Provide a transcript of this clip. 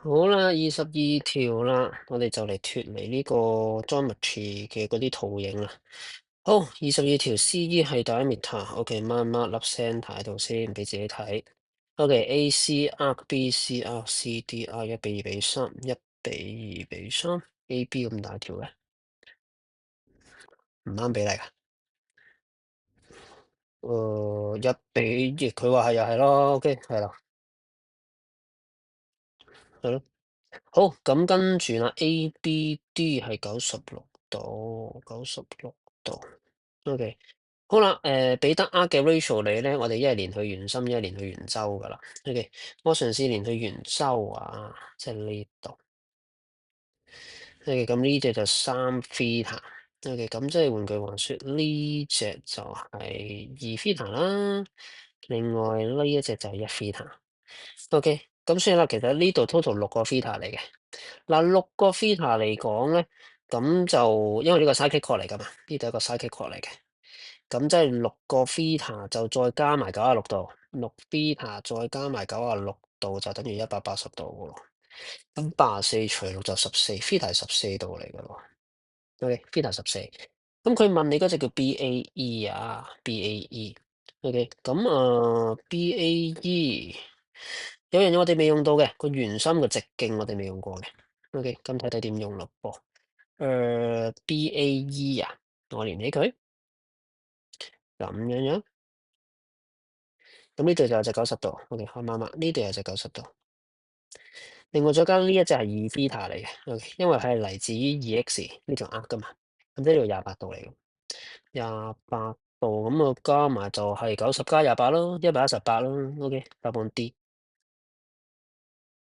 好啦，22條啦，我哋就嚟脫離呢個 geometry 嘅嗰啲圖形啦。好，22條 CE 係 diameter，OK，mark 粒 centre 喺度先，俾自己睇。OK，AC arc BC arc CD arc 1:2:3，1:2:3，AB 咁大條嘅，唔啱比例噶。1:2，佢話係又係咯，OK，係啦，係咯。好，咁跟住啦，ABD 係96度，96度。OK，好啦，彼得 r 嘅 ratio 你咧，我哋一係連去圓心，一係連去圓周噶啦。OK，我嘗試連去圓周啊，即係呢度。OK，咁呢只就3 theta。OK，咁即係換句話說，呢只就係2 theta啦。另外呢一隻就係1 theta。OK，咁所以啦，其實呢度 total 6個 theta 嚟嘅。嗱，6個 theta 嚟講咧，咁就因為呢個 cyclic chord 嚟噶嘛，呢度係一個 cyclic chord 嚟嘅。咁即係6個 theta 就再加埋96度，6 theta 再加埋96度就等於180度嘅咯。咁84除6就14 theta 係14度嚟嘅咯。OK，theta 14。咁佢問你嗰隻叫 BAE 啊，BAE。OK，咁BAE 有樣嘢我哋未用到嘅，個圓心嘅直徑我哋未用過嘅。OK，咁睇睇點用咯噃。BAE 啊，我連起佢咁樣樣。咁呢度就有隻90度，OK，開媽媽，呢度有隻90度。另外再加呢一隻係2 theta 嚟嘅，OK，因為係嚟自於2x 呢條呃噶嘛，咁即係呢度28度嚟嘅，28度咁啊加埋就係90加28咯，118咯，OK，答案 D。